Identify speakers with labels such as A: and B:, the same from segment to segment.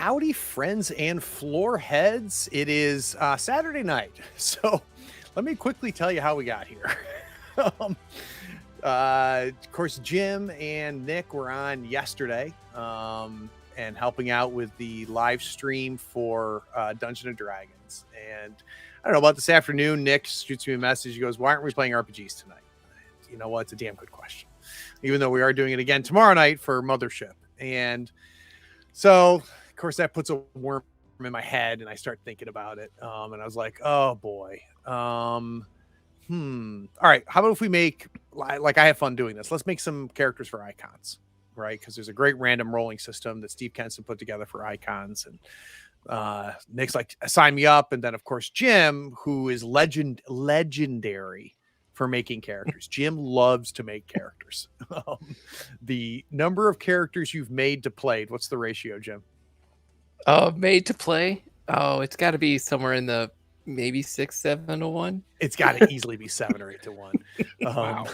A: Howdy, friends and floor heads. It is Saturday night. So let me quickly tell you how we got here. um, of course, Jim and Nick were on yesterday and helping out with the live stream for Dungeons and Dragons. And I don't know about this afternoon. Nick shoots me a message. He goes, "Why aren't we playing RPGs tonight?" You know what? It's a damn good question. Even though we are doing it again tomorrow night for Mothership. And so, of course, that puts a worm in my head, and I start thinking about it. And I was like, "Oh boy, all right. How about if we make like I have fun doing this? Let's make some characters for icons, right? Because there's a great random rolling system that Steve Kenson put together for icons, and Nick's like, sign me up, and then of course Jim, who is legendary for making characters. Jim loves to make characters. The number of characters you've made to played, what's the ratio, Jim?
B: Made to play. Oh, it's got to be somewhere in the maybe 6, 7 to 1.
A: It's got to easily be 7 or 8 to 1.
B: Wow.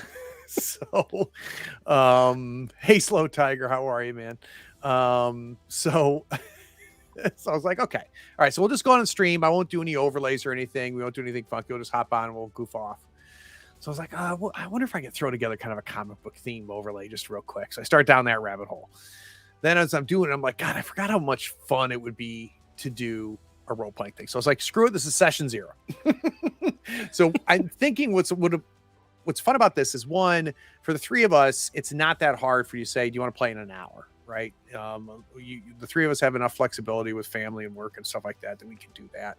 A: So, hey, Slow Tiger, how are you, man? So I was like, okay, all right, so we'll just go on and stream. I won't do any overlays or anything. We won't do anything funky. We'll just hop on and we'll goof off. So I was like, well, I wonder if I can throw together kind of a comic book theme overlay just real quick. So I start down that rabbit hole. Then as I'm doing it, I'm like, God, I forgot how much fun it would be to do a role-playing thing. So I was like, screw it, this is session 0. So I'm thinking what's fun about this is, one, for the three of us, it's not that hard for you to say, do you want to play in an hour, right? The three of us have enough flexibility with family and work and stuff like that we can do that.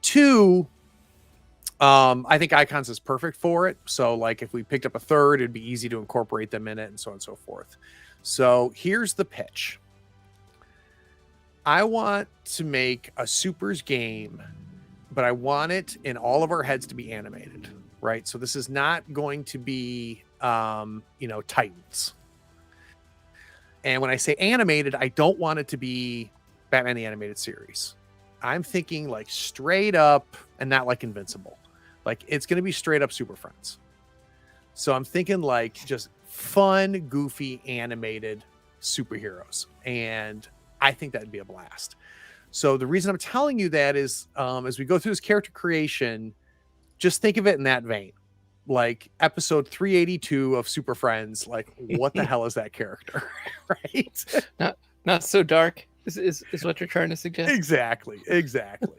A: 2, I think icons is perfect for it. So like if we picked up a third, it'd be easy to incorporate them in it and so on and so forth. So here's the pitch. I want to make a supers game, but I want it in all of our heads to be animated, right? So this is not going to be, Titans. And when I say animated, I don't want it to be Batman the Animated Series. I'm thinking like straight up, and not like Invincible. Like it's going to be straight up Super Friends. So I'm thinking like just fun, goofy, animated superheroes. And I think that'd be a blast. So the reason I'm telling you that is as we go through this character creation, just think of it in that vein. Like episode 382 of Super Friends, like what the hell is that character? Right?
B: Not so dark is what you're trying to suggest.
A: Exactly.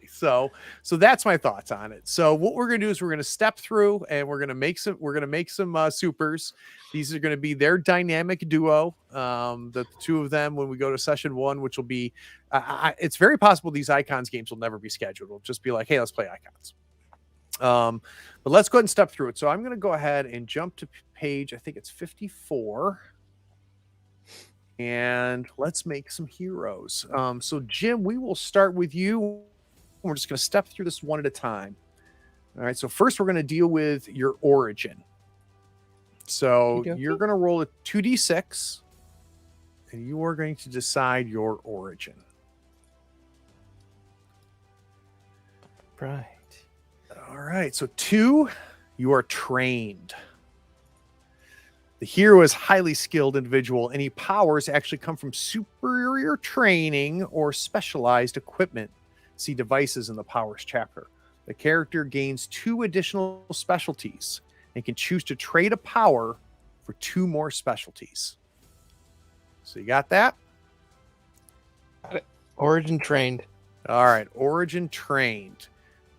A: So that's my thoughts on it. So what we're gonna do is we're gonna step through and we're gonna make some supers. These are gonna be their dynamic duo. The two of them when we go to session 1, which will be it's very possible these icons games will never be scheduled. It'll just be like, hey, let's play icons. But let's go ahead and step through it. So I'm going to go ahead and jump to page, I think it's 54. And let's make some heroes. So Jim, we will start with you. We're just going to step through this one at a time. All right. So first we're going to deal with your origin. So you're going to roll a 2d6 and you are going to decide your origin.
B: Right.
A: All right, so 2, you are trained. The hero is highly skilled individual. Any powers actually come from superior training or specialized equipment. See devices in the powers chapter. The character gains 2 additional specialties and can choose to trade a power for 2 more specialties. So you got that?
B: Got it. Origin trained.
A: All right, origin trained.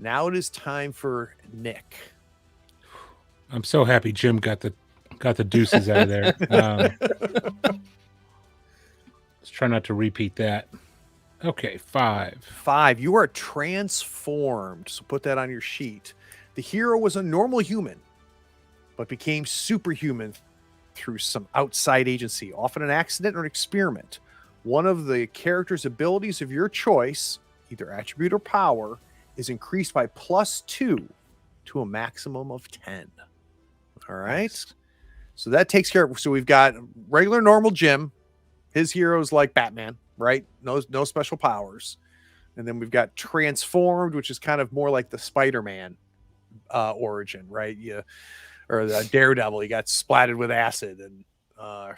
A: Now it is time for Nick.
C: I'm so happy Jim got the deuces out of there. Let's try not to repeat that. Okay, 5.
A: 5. You are transformed. So put that on your sheet. The hero was a normal human, but became superhuman through some outside agency, often an accident or an experiment. One of the character's abilities of your choice, either attribute or power, is increased by +2 to a maximum of 10. All right. Nice. So that takes care of. So we've got regular normal Jim. His hero's like Batman, right? No special powers. And then we've got transformed, which is kind of more like the Spider-Man origin, right? Or the Daredevil. He got splatted with acid and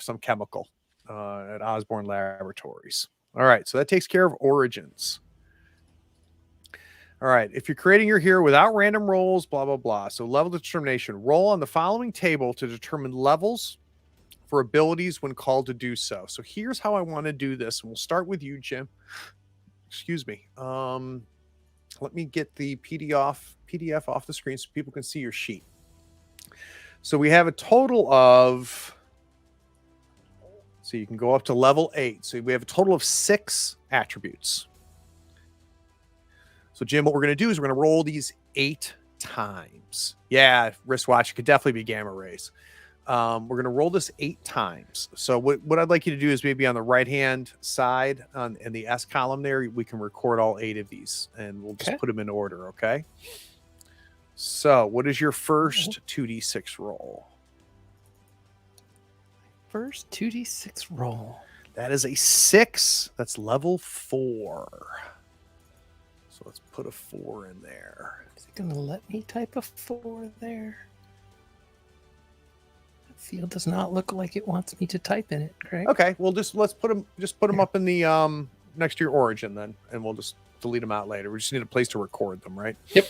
A: some chemical at Osborne Laboratories. All right, so that takes care of origins. All right, if you're creating your hero without random rolls, blah, blah, blah. So level determination. Roll on the following table to determine levels for abilities when called to do so. So here's how I want to do this. And we'll start with you, Jim. Excuse me. Let me get the PDF off the screen so people can see your sheet. So we have a total of, so you can go up to level 8. So we have a total of 6 attributes. So Jim, what we're going to do is we're going to roll these 8 times. Yeah, wristwatch could definitely be gamma rays. We're going to roll this 8 times. So what I'd like you to do is maybe on the right-hand side in the S column there, we can record all 8 of these and we'll just put them in order, okay? So what is your first 2d6 roll?
B: First 2d6 roll.
A: That is a 6. That's level 4. So let's put a 4 in there.
B: Is it going to let me type a 4 there? The field does not look like it wants me to type in it, Craig.
A: Okay, well let's put them up in the next to your origin then, and we'll just delete them out later. We just need a place to record them, right?
B: Yep.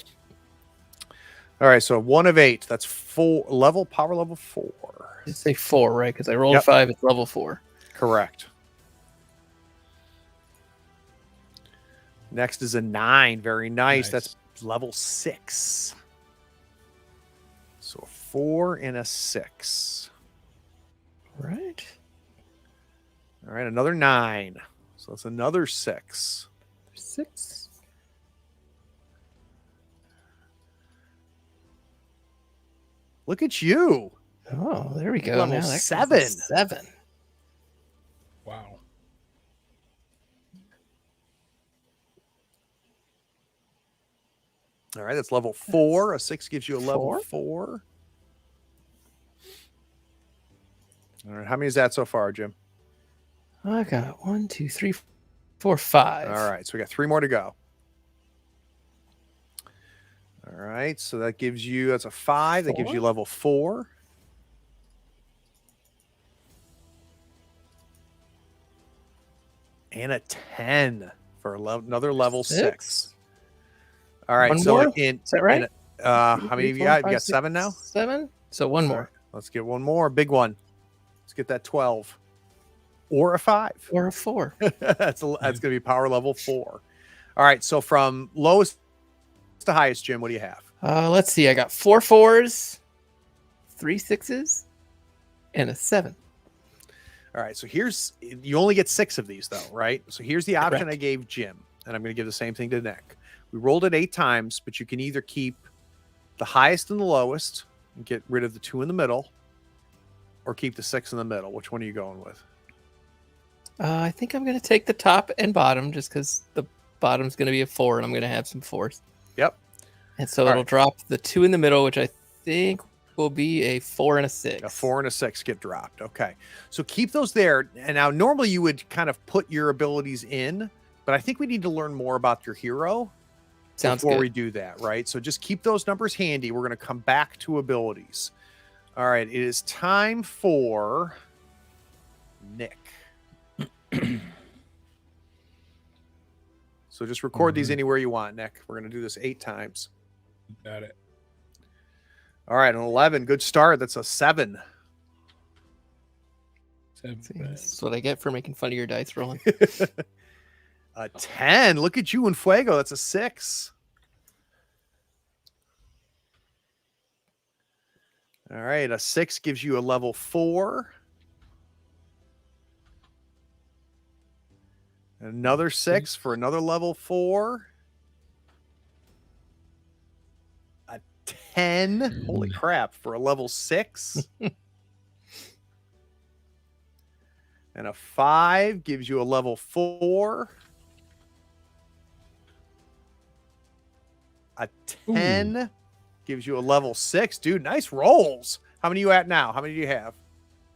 A: All right, so 1 of 8. That's power level 4.
B: It's a 4, right? Because I rolled 5, it's level 4.
A: Correct. Next is a 9. Very nice. That's level 6. So a 4 and a 6.
B: Right.
A: All right, another 9. So that's another 6.
B: 6.
A: Look at you.
B: Oh, there we go.
A: Level
B: now
A: 7.
B: 7.
C: Wow.
A: All right, that's level 4. A 6 gives you a level 4. All right, how many is that so far, Jim?
B: I got 1, 2, 3, 4, 5.
A: All right, so we got 3 more to go. All right, so that gives you, that's a 5. That gives you level 4. And a 10 for another level 6. All right,
B: One
A: so
B: more? Is that right?
A: How many have you got? You got 7 now?
B: 7? So one more.
A: Right, let's get one more. Big one. Let's get that 12. Or a 5.
B: Or a 4.
A: That's going to be power level 4. All right, so from lowest to highest, Jim, what do you have?
B: Let's see. I got 4 4s, 3 6s, and a 7.
A: All right, so you only get 6 of these, though, right? So here's the option
B: Correct.
A: I gave Jim, and I'm going to give the same thing to Nick. We rolled it 8 times, but you can either keep the highest and the lowest and get rid of the 2 in the middle, or keep the 6 in the middle. Which one are you going with?
B: I think I'm going to take the top and bottom just because the bottom's going to be a 4, and I'm going to have some 4s.
A: Yep.
B: And so it'll drop the 2 in the middle, which I think will be a 4 and a 6.
A: A 4 and a 6 get dropped. Okay. So keep those there. And now normally you would kind of put your abilities in, but I think we need to learn more about your hero before we do that, right? So just keep those numbers handy. We're going to come back to abilities. All right. It is time for Nick. So just record these anywhere you want, Nick. We're going to do this 8 times.
C: Got it.
A: All right, an 11. Good start. That's a 7.
C: 7.
B: This is what I get for making fun of your dice rolling.
A: A 10. Look at you in Fuego. That's a 6. All right, a 6 gives you a level 4. Another 6 for another level 4. A 10. Holy crap, for a level 6. And a 5 gives you a level 4. A 10 gives you a level 6. Dude, nice rolls. How many are you at now? How many do you have?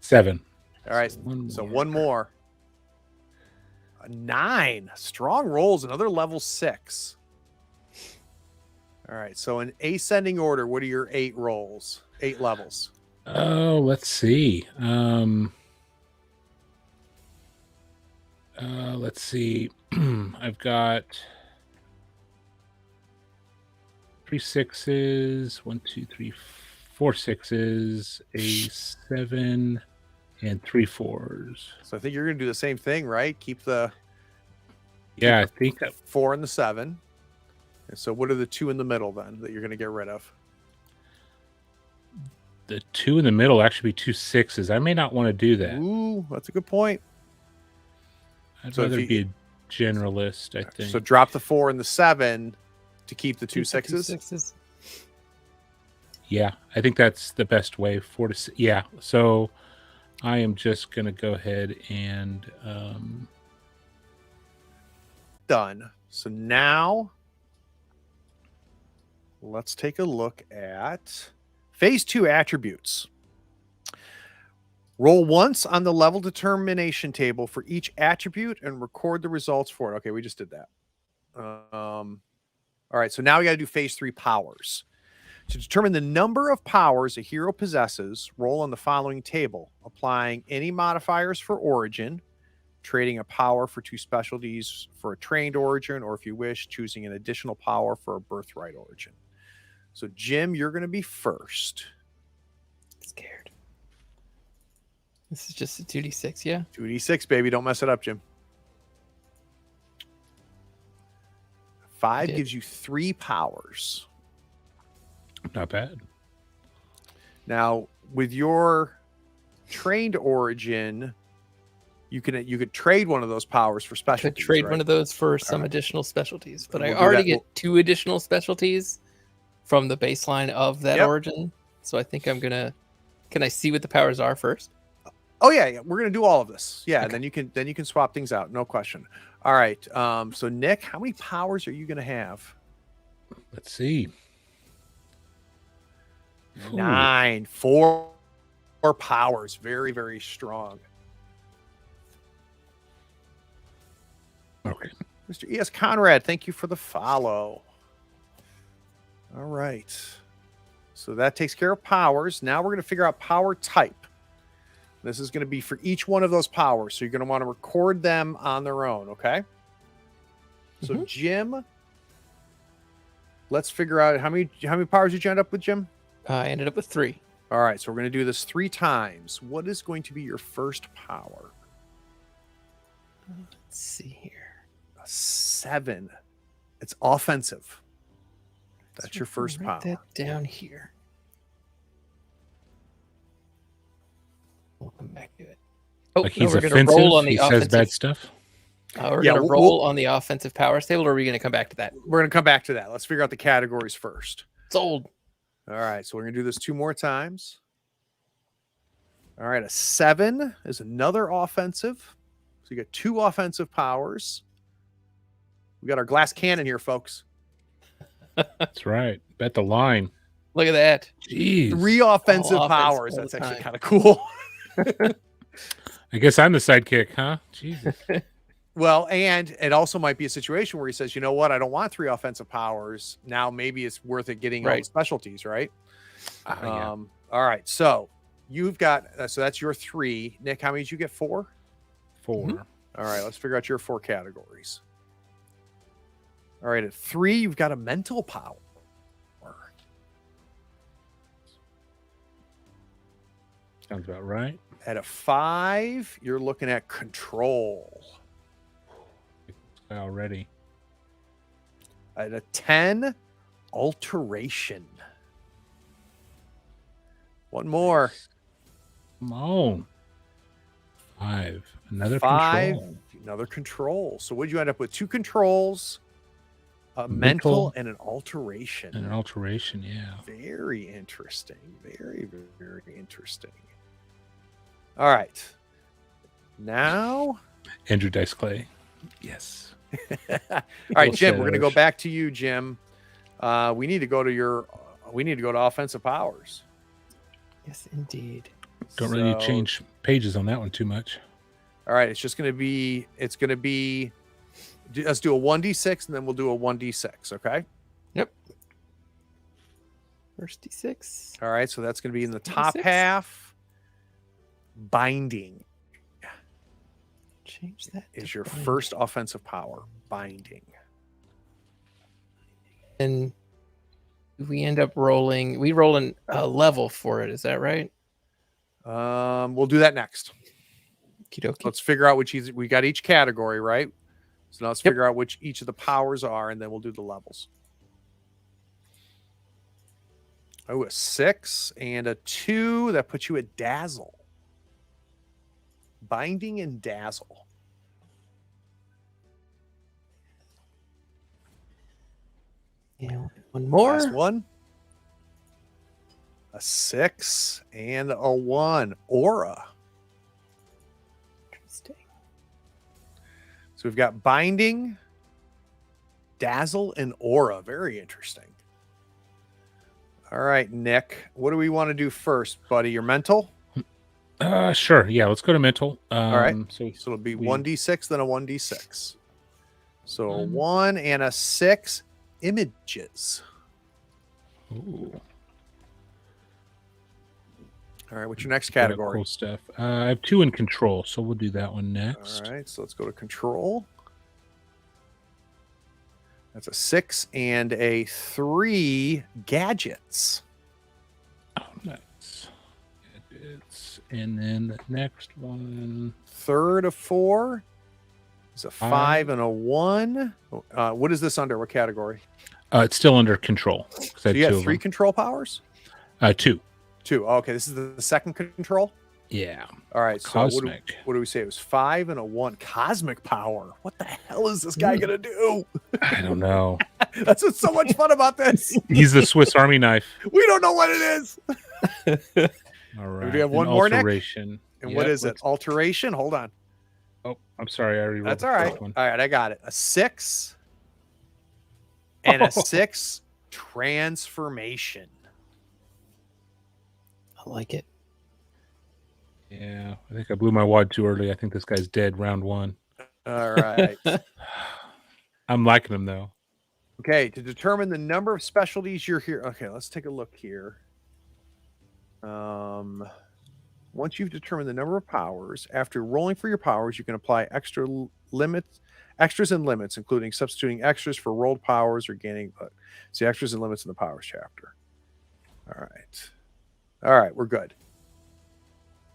C: 7.
A: All right, so one more. A 9. Strong rolls, another level 6. All right, so in ascending order, what are your 8 rolls? 8 levels.
C: Oh, let's see. Let's see. I've got 3 6s, 1, 2, 3, 4 6s, a 7, and 3 4s.
A: So I think you're going to do the same thing, right? Keep the
C: Yeah, I think
A: 4 and the 7. And so what are the 2 in the middle then that you're going to get rid of?
C: the 2 in the middle actually be 2 6s. I may not want to do that.
A: Ooh, that's a good point.
C: I'd
A: So if
C: rather
A: you-
C: be a generalist, I think.
A: So drop the 4 and the 7 to keep the 2
B: Keep the two
A: 6s.
B: sixes.
C: Yeah, I think that's the best way. 4 to 6. Yeah, so I am just going to go ahead and
A: Done. So now let's take a look at phase 2 attributes. Roll once on the level determination table for each attribute and record the results for it. Okay, we just did that. All right, so now we got to do phase 3 powers. To determine the number of powers a hero possesses, roll on the following table, applying any modifiers for origin, trading a power for 2 specialties for a trained origin, or if you wish, choosing an additional power for a birthright origin. So, Jim, you're going to be first.
B: Scared. This is just a 2d6, yeah?
A: 2d6, baby. Don't mess it up, Jim. 5
B: did.
A: gives you 3 powers.
C: not bad.
A: Now, with your trained origin, you could trade one of those powers for
B: Could
A: specialties.
B: trade
A: right?
B: one of those for some
A: right.
B: additional specialties, but
A: We'll
B: I
A: do
B: already
A: that.
B: get 2 additional specialties from the baseline of that
A: Yep.
B: origin. So I think I'm gonna. Can I see what the powers are first?
A: Oh yeah, we're gonna do all of this. Yeah,
B: Okay.
A: then you can swap things out, no question. All right. So Nick, how many powers are you gonna have?
C: Let's see. Ooh.
A: 9. 4 powers. Very, very strong.
C: Okay.
A: Mr. E.S. Conrad, thank you for the follow. All right. So that takes care of powers. Now we're going to figure out power type. This is going to be for each one of those powers. So you're going to want to record them on their own, okay? So
B: Mhm.
A: Jim, let's figure out how many powers did you end up with, Jim?
B: I ended up with 3.
A: All right, so we're going to do this 3 times. What is going to be your first power?
B: Let's see here.
A: A 7. It's offensive. That's your first
B: Write
A: power.
B: that down here. We'll come back to it. Oh,
C: Like
B: no,
C: he's
B: we're gonna
C: offensive.
B: roll on the
C: He says
B: offensive.
C: bad stuff.
B: We're
A: Yeah,
B: gonna
A: we'll-
B: roll on the offensive powers table, or are we gonna come back to that?
A: We're going to come back to that. Let's figure out the categories first.
B: Sold.
A: All right, so we're going to do this 2 more times. All right, a 7 is another offensive. So you got 2 offensive powers. We got our glass cannon here, folks.
C: That's right. Bet the line.
B: Look at that.
C: Jeez.
A: 3 offensive
B: offense
A: powers.
B: all
A: That's
B: the
A: actually
B: time.
A: kind of cool.
C: I guess I'm the sidekick, huh? Jesus.
A: Well, and it also might be a situation where he says, you know what, I don't want 3 offensive powers. Now maybe it's worth it getting all the
B: Right.
A: specialties, right?
C: Yeah.
A: All right, so you've got, so that's your 3. Nick, how many did you get? 4?
C: 4.
B: Mhm.
A: All right, let's figure out your 4 categories. All right, at 3, you've got a mental power.
C: Sounds about right.
A: At a 5, you're looking at control.
C: Already.
A: At a 10, alteration. One more.
C: Come on. 5. Another
A: 5,
C: control.
A: another control. So what did you end up with? 2 controls, a mental,
C: Mental.
A: and an alteration.
C: And an alteration, yeah.
A: Very interesting. Very, very interesting. All right. Now,
C: Andrew Dice Clay. Yes.
A: all right, Jim, we're going to go
C: Sailors.
A: back to you, Jim. We need to go to offensive powers.
B: Yes, indeed.
C: Don't really need
A: So-
C: to change pages on that one too much.
A: All right, it's going to be, let's do a 1d6 and then we'll do a 1d6, okay?
B: First D6.
A: All right, so that's going to be in the top
B: 1d6.
A: half. Binding.
B: Change that.
A: is
B: to
A: your
B: binding.
A: first offensive power, binding.
B: And we end up rolling. We roll a level for it. Is that right?
A: We'll do that next.
B: Okie
A: Let's figure out which we got each category, right? So now let's
B: Yep.
A: figure out which each of the powers are, and then we'll do the levels. Oh, a 6 and a 2. That puts you at Dazzle. Binding and Dazzle.
B: Yeah, one more.
A: Last one. A 6 and a 1. Aura.
B: Interesting.
A: So we've got Binding, Dazzle, and Aura. Very interesting. All right, Nick. What do we want to do first, buddy? Your mental?
C: Sure. Yeah, let's go to mental.
A: All right.
C: So
A: So it'll be
C: we-
A: 1d6, then a 1d6. So a
C: Um,
A: 1 and a 6 images.
C: ooh,
A: All right, what's your next
C: got
A: category?
C: cool stuff. I have 2 in control, so we'll do that one next.
A: All right, so let's go to control. That's a 6 and a 3 gadgets.
C: Oh, nice. And then the next one.
A: Third of 4 is a 5 and a 1. What is this under? What category?
C: It's still under control. 'Cause I
A: So
C: had
A: you
C: 2
A: have
C: of
A: 3
C: them.
A: control powers?
C: 2.
A: 2. Oh, okay, this is the second control.
C: Yeah.
A: All right, so
C: Cosmic.
A: what do we say? It was 5 and a 1. Cosmic power. What the hell is this guy gonna do?
C: I don't know.
A: That's what's so much fun about this.
C: He's the Swiss Army knife.
A: We don't know what it is.
C: All right.
A: we have
C: and
A: one more, Nick?
C: alteration.
A: And what
C: Yep,
A: is it? Alteration. Hold on.
C: Oh, I'm sorry. I already rolled
A: That's
C: the
A: all right.
C: first one.
A: All right, I got it. A 6 and a 6 transformation.
B: I like it.
C: Yeah, I think I blew my wad too early. I think this guy's dead round 1.
A: All right.
C: I'm liking him though.
A: Okay, to determine the number of specialties you're here. Okay, let's take a look here. Once you've determined the number of powers, after rolling for your powers, you can apply extras and limits, including substituting extras for rolled powers or gaining. See extras and limits in the powers chapter. All right, we're good.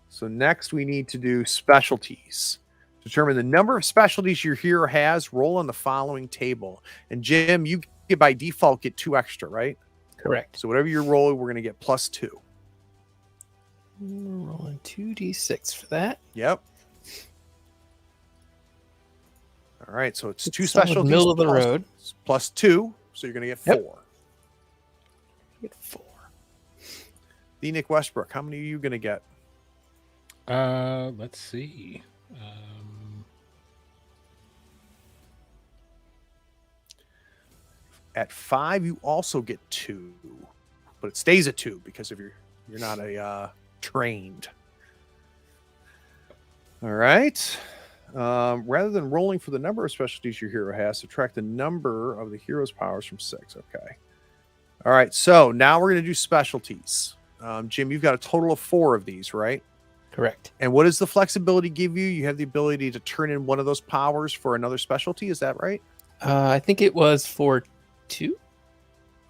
A: So next we need to do specialties. Determine the number of specialties your hero has. Roll on the following table. And Jim, you get by default get 2 extra, right?
B: Correct.
A: So whatever you're rolling, we're going to get +2.
B: Rolling 2d6 for that.
A: Yep. All right, so it's 2
B: Solid
A: specialties.
B: middle of the
A: plus-
B: road.
A: +2, so you're going to get 4.
B: Yep. Get 4.
A: The Nick Westbrook, how many are you going to get?
C: Let's see.
A: At 5, you also get 2, but it stays at 2 because of you're not a trained. All right. Rather than rolling for the number of specialties your hero has, subtract the number of the hero's powers from 6. Okay. All right. So now we're going to do specialties. Jim, you've got a total of 4 of these, right?
B: Correct.
A: And what does the flexibility give you? You have the ability to turn in one of those powers for another specialty. Is that right?
B: I think it was for 2.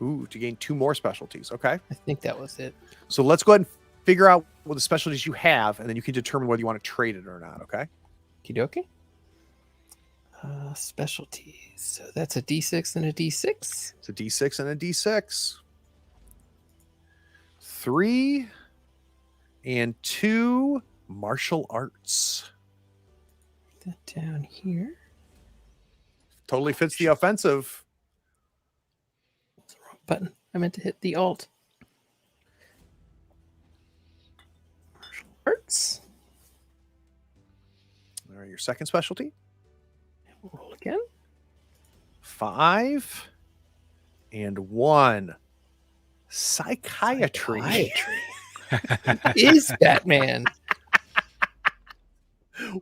A: Ooh, to gain 2 more specialties. Okay.
B: I think that was it.
A: So let's go ahead and figure out what the specialties you have, and then you can determine whether you want to trade it or not. Okay.
B: Okie dokie. Specialties. So that's a d6 and a d6.
A: It's a D6 and a D6. 3 and 2 martial arts.
B: Put that down here.
A: Totally fits the offensive.
B: That's the wrong button. I meant to hit the alt. Martial arts.
A: All right, your second specialty.
B: We'll roll again.
A: 5 and 1 psychiatry.
B: Psychiatry. Is Batman.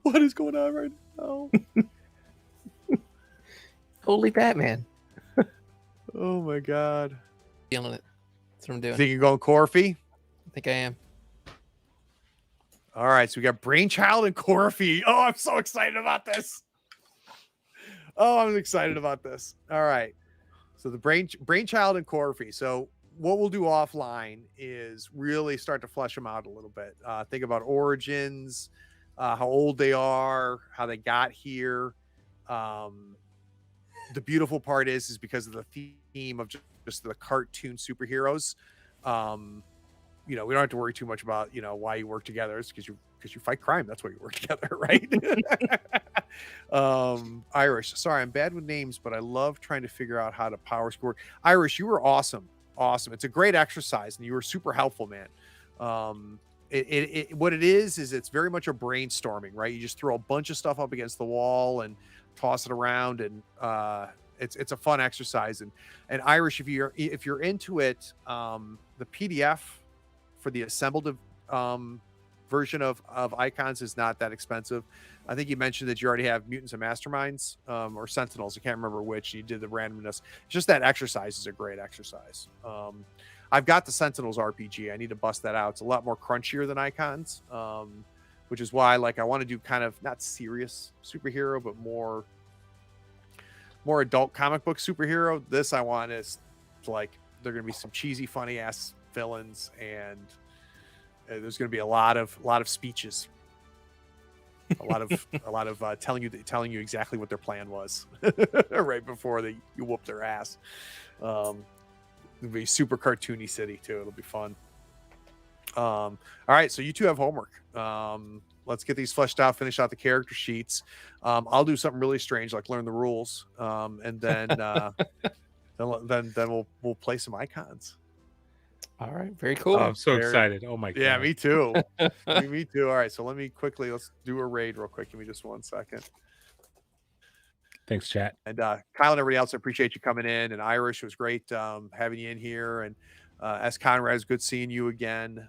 A: What is going on right now?
B: Holy Batman.
A: Oh my god.
B: Feeling it. That's what I'm doing.
A: Think you're going Corfy?
B: I think I am.
A: All right, so we got Brainchild and Corfy. Oh, I'm so excited about this. Oh, I'm excited about this. All right. So the Brainchild and Corfy. So what we'll do offline is really start to flesh them out a little bit. Think about origins, how old they are, how they got here. The beautiful part is because of the theme of just the cartoon superheroes. We don't have to worry too much about why you work together. It's because you fight crime. That's why you work together, right? Irish, sorry, I'm bad with names, but I love trying to figure out how to power score. Irish, you were awesome. It's a great exercise, and you were super helpful, man. What it is it's very much a brainstorming, right? You just throw a bunch of stuff up against the wall and toss it around, and it's a fun exercise. And Irish, if you're into it, the PDF for the assembled version of icons is not that expensive. I think you mentioned that you already have mutants and masterminds, or sentinels. I can't remember which. You did the randomness. Just that exercise is a great exercise. I've got the Sentinels RPG. I need to bust that out. It's a lot more crunchier than icons, which is why I want to do kind of not serious superhero, but more adult comic book superhero. This I want is they're going to be some cheesy, funny ass villains, and there's going to be a lot of speeches, a lot of telling you exactly what their plan was right before you whoop their ass. It'll be super cartoony city too. It'll be fun. All right, so you two have homework. Let's get these fleshed out, finish out the character sheets. I'll do something really strange, like learn the rules, and then then we'll play some icons.
B: All right, very cool.
C: Oh, I'm so excited. Oh my god.
A: Yeah, me too. Me too. All right, so let's do a raid real quick. Give me just 1 second.
C: Thanks, chat.
A: And Kyle and everybody else, I appreciate you coming in. And Irish, it was great having you in here. And S. Conrad, it's good seeing you again.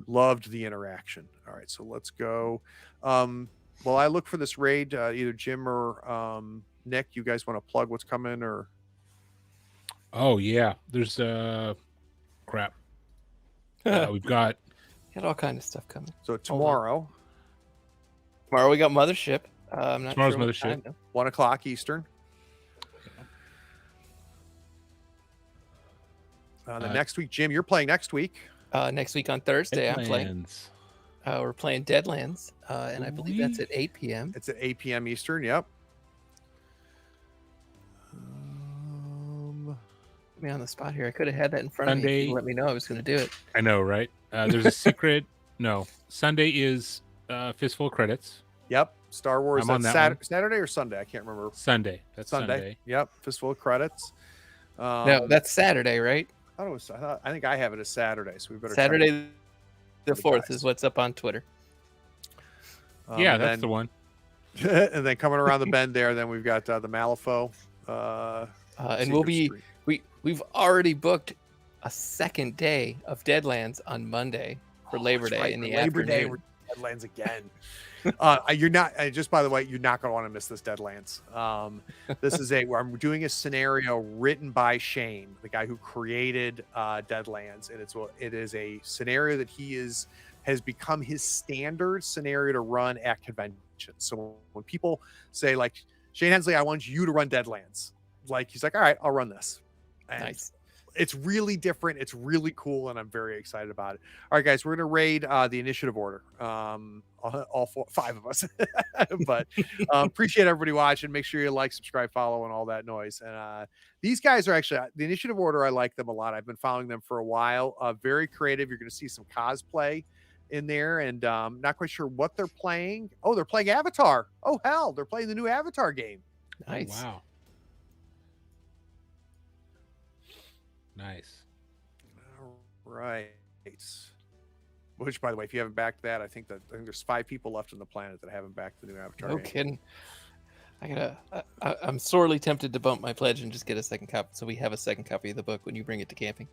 A: Loved the interaction. All right, so let's go. While I look for this raid, either Jim or Nick, you guys want to plug what's coming, or?
C: Oh yeah, there's crap. We've got
B: all kind of stuff coming.
A: So tomorrow
B: we got Mothership. I'm not
C: tomorrow's
B: sure what
C: Mothership.
B: time,
A: 1 o'clock Eastern. The next week, Jim, you're playing next week.
B: Next week on Thursday, I'm playing.
C: Deadlands.
B: We're playing Deadlands, and I believe that's at 8 p.m.
A: It's at 8 p.m. Eastern. Yep.
B: Put me on the spot here. I could have had that in front of me. If you let me know I was going to do it.
C: I know, right? There's a secret. No, Sunday is Fistful of Credits.
A: Yep. Star Wars.
C: I'm on that
A: Saturday or Sunday? I can't remember.
C: Sunday. That's Sunday.
A: Yep. Fistful of Credits.
B: No, that's Saturday, right?
A: I think I have it as Saturday, so we better.
B: Saturday the 4th is what's up on Twitter.
C: Yeah, that's the one.
A: And then coming around the bend there, then we've got the Malifaux.
B: And we've already booked a second day of Deadlands on Monday for Labor Day in the
A: Labor Day,
B: afternoon.
A: Deadlands again. You're not just, by the way, you're not going to want to miss this Deadlands. This is where I'm doing a scenario written by Shane, the guy who created Deadlands, and it is a scenario that has become his standard scenario to run at conventions. So when people say Shane Hensley, I want you to run Deadlands, he's like, all right, I'll run this. And
B: nice.
A: It's really different. It's really cool, and I'm very excited about it. All right, guys, we're gonna raid the initiative order. All 5 of us. But appreciate everybody watching. Make sure you like, subscribe, follow, and all that noise. And these guys are actually the initiative order. I like them a lot. I've been following them for a while. Very creative. You're gonna see some cosplay in there, and not quite sure what they're playing. Oh, they're playing Avatar. Oh hell, they're playing the new Avatar game.
B: Nice.
C: Oh, wow. Nice.
A: All right. Which, by the way, if you haven't backed that, I think there's 5 people left on the planet that haven't backed the new Avatar.
B: No
A: game.
B: kidding. I'm sorely tempted to bump my pledge and just get a second copy, so we have a second copy of the book when you bring it to camping.